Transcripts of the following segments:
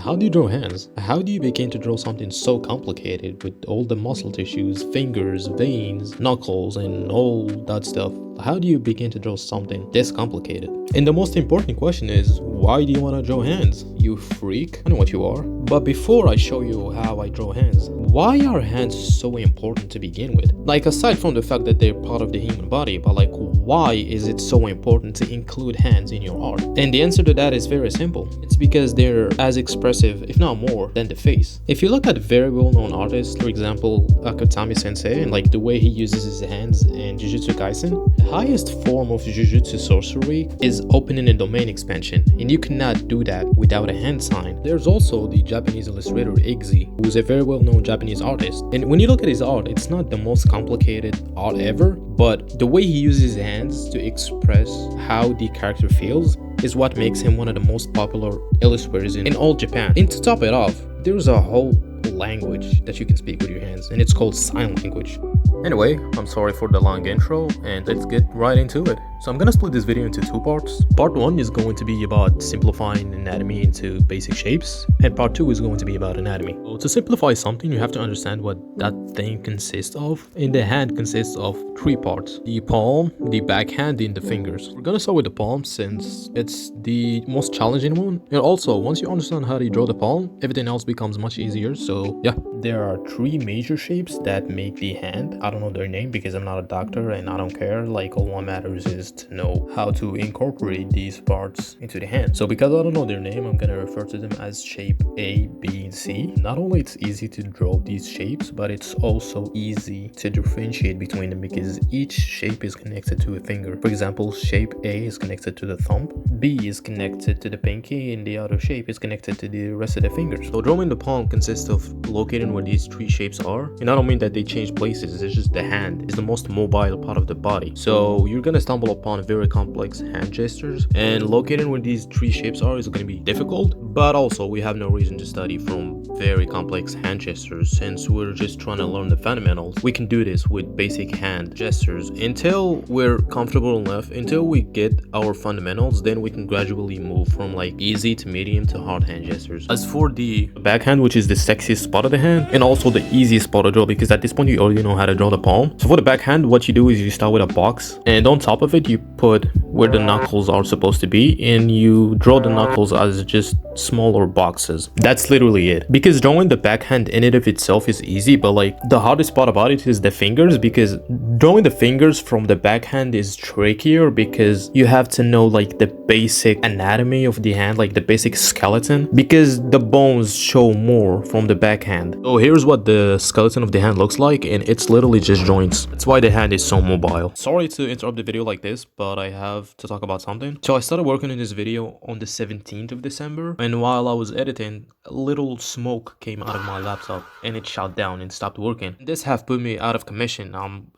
How do you draw hands? How do you begin to draw something so complicated with all the muscle tissues, fingers, veins, knuckles, and all that stuff? How do you begin to draw something this complicated? And the most important question is, why do you want to draw hands? You freak? I know what you are. But before I show you how I draw hands, why are hands so important to begin with? Like, aside from the fact that they're part of the human body, but like, why is it so important to include hands in your art? And the answer to that is very simple. It's because they're as expressive, if not more, than the face. If you look at very well-known artists, for example, Akutami Sensei, and like the way he uses his hands in Jujutsu Kaisen, the highest form of Jujutsu sorcery is opening a domain expansion, and you cannot do that without a hand sign. There's also the Japanese illustrator Iggy, who is a very well-known Japanese artist. And when you look at his art, it's not the most complicated art ever, but the way he uses his hands to express how the character feels is what makes him one of the most popular illustrators in all Japan. And to top it off, there's a whole language that you can speak with your hands, and it's called sign language. Anyway, I'm sorry for the long intro, and let's get right into it. So I'm gonna split this video into two parts. Part 1 is going to be about simplifying anatomy into basic shapes, and part 2 is going to be about anatomy. So to simplify something, you have to understand what that thing consists of. And the hand consists of 3 parts: the palm, the backhand, and the fingers. We're gonna start with the palm since it's the most challenging one. And also, once you understand how to draw the palm, everything else becomes much easier. So yeah, there are 3 major shapes that make the hand. I don't know their name because I'm not a doctor and I don't care. Like, all what matters is to know how to incorporate these parts into the hand. So because I don't know their name, I'm gonna refer to them as shape A, B, and C. Not only it's easy to draw these shapes, but it's also easy to differentiate between them because each shape is connected to a finger. For example, shape A is connected to the thumb, B is connected to the pinky, and the other shape is connected to the rest of the fingers. So drawing the palm consists of locating where these 3 shapes are. And I don't mean that they change places, it's just the hand is the most mobile part of the body. So you're gonna stumble upon very complex hand gestures, and locating where these 3 shapes are is gonna be difficult, but also we have no reason to study from very complex hand gestures since we're just trying to learn the fundamentals. We can do this with basic hand gestures until we're comfortable enough, until we get our fundamentals, then we can gradually move from like easy to medium to hard hand gestures. As for the backhand, which is the sexiest part of the hand and also the easiest part to draw because at this point you already know how to draw the palm. So for the backhand, what you do is you start with a box, and on top of it you put where the knuckles are supposed to be, and you draw the knuckles as just smaller boxes. That's literally it. Because drawing the backhand in and of itself is easy, but like the hardest part about it is the fingers, because drawing the fingers from the backhand is trickier because you have to know like the basic anatomy of the hand, like the basic skeleton, because the bones show more from the backhand. So here's what the skeleton of the hand looks like, and it's literally just joints. That's why the hand is so mobile. Sorry to interrupt the video like this, but I have to talk about something. So I started working on this video on the 17th of December, and while I was editing, a little smoke came out of my laptop and it shut down and stopped working. This have put me out of commission.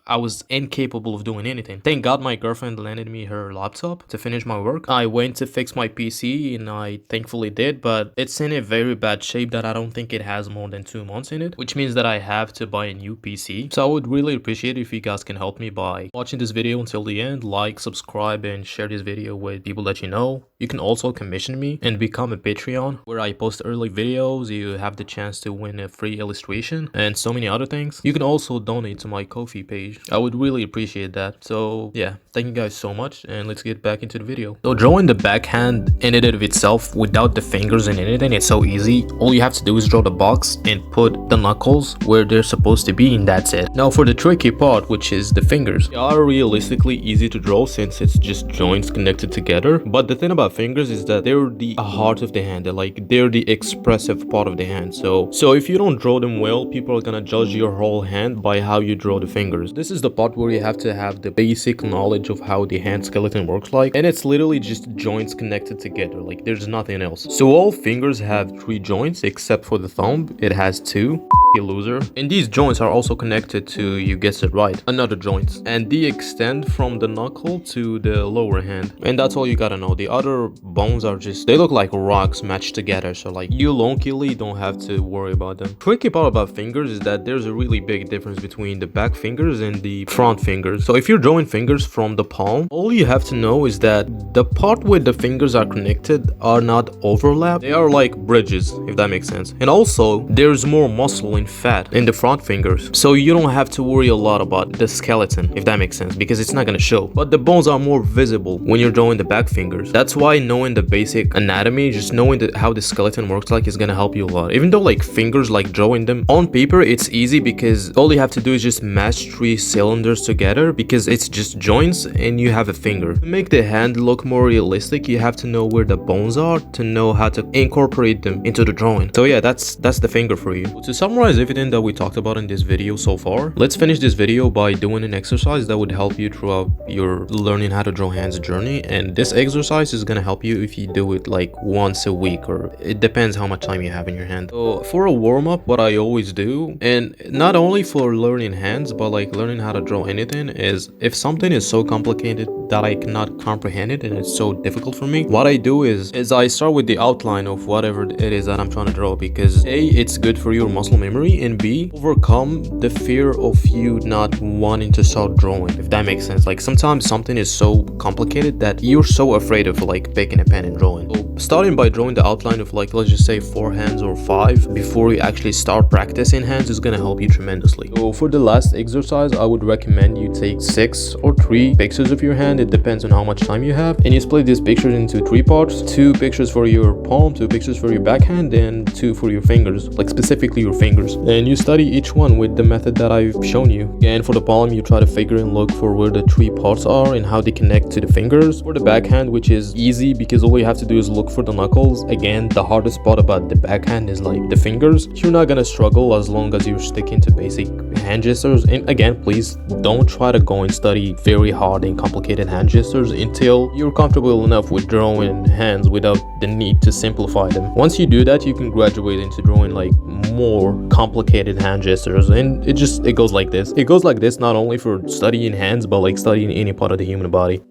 I was incapable of doing anything. Thank God my girlfriend lended me her laptop to finish my work. I went to fix my PC and I thankfully did, but it's in a very bad shape that I don't think it has more than 2 months in it, which means that I have to buy a new PC. So I would really appreciate it if you guys can help me by watching this video until the end, like, subscribe, and share this video with people that you know. You can also commission me and become a Patreon where I post early videos. You have the chance to win a free illustration and so many other things. You can also donate to my Ko-fi page. I would really appreciate that. So yeah, thank you guys so much, and let's get back into the video. So drawing the backhand in and of itself without the fingers and anything, it's so easy. All you have to do is draw the box and put the knuckles where they're supposed to be, and that's it. Now for the tricky part, which is the fingers. They are realistically easy to draw since it's just joints connected together, but the thing about fingers is that they're the heart of the hand. They're the expressive part of the hand. So if you don't draw them well, people are gonna judge your whole hand by how you draw the fingers. This is the part where you have to have the basic knowledge of how the hand skeleton works like, and it's literally just joints connected together. Like, there's nothing else. So all fingers have 3 joints except for the thumb. It has 2. you loser. And these joints are also connected to, you guessed it right, another joint. And they extend from the knuckle to the lower hand. And that's all you gotta know. The other bones are just, they look like rocks matched together. So like you low-key don't have to worry about them. Tricky part about fingers is that there's a really big difference between the back fingers and the front fingers. So if you're drawing fingers from the palm, all you have to know is that the part where the fingers are connected are not overlap. They are like bridges, if that makes sense. And also, there's more muscle and fat in the front fingers, so you don't have to worry a lot about the skeleton, if that makes sense, because it's not gonna show. But the bones are more visible when you're drawing the back fingers. That's why knowing the basic anatomy, just knowing how the skeleton works like, is gonna help you a lot. Even though like fingers, like drawing them on paper, it's easy because all you have to do is just match 3 cylinders together, because it's just joints and you have a finger. To make the hand look more realistic, you have to know where the bones are to know how to incorporate them into the drawing. So yeah, that's the finger for you. To summarize everything that we talked about in this video so far, let's finish this video by doing an exercise that would help you throughout your learning how to draw hands journey. And this exercise is gonna help you if you do it like once a week, or it depends how much time you have in your hand. So for a warm-up, what I always do, and not only for learning hands but like learning how to draw anything, is if something is so complicated that I cannot comprehend it and it's so difficult for me, what I do is I start with the outline of whatever it is that I'm trying to draw, because A, it's good for your muscle memory, and B, overcome the fear of you not wanting to start drawing, if that makes sense. Like sometimes something is so complicated that you're so afraid of like picking a pen and drawing. So starting by drawing the outline of like, let's just say 4 hands or 5 before you actually start practicing hands is gonna help you tremendously. So for the last exercise, I would recommend you take 6 or 3 pictures of your hand. It depends on how much time you have, and you split these pictures into 3 parts: 2 pictures for your palm, 2 pictures for your backhand, and 2 for your fingers, like specifically your fingers. And you study each one with the method that I've shown you. And for the palm, you try to figure and look for where the 3 parts are and how they connect to the fingers. For the backhand, which is easy because all you have to do is look for the knuckles. Again, the hardest part about the backhand is like the fingers. You're not gonna struggle as long as you're sticking to basic hand gestures. And again, please don't try to go and study very hard and complicated hand gestures until you're comfortable enough with drawing hands without the need to simplify them. Once you do that, you can graduate into drawing like more complicated hand gestures, and it goes like this. It goes like this not only for studying hands but like studying any part of the human body.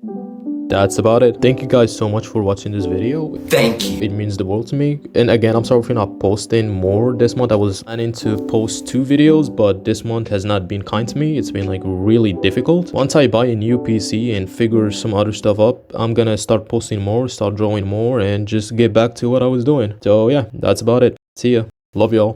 That's about it. Thank you guys so much for watching this video. Thank you. It means the world to me. And again, I'm sorry for not posting more this month. I was planning to post 2 videos, but this month has not been kind to me. It's been like really difficult. Once I buy a new PC and figure some other stuff up, I'm gonna start posting more, start drawing more, and just get back to what I was doing. So yeah, that's about it. See ya. Love y'all.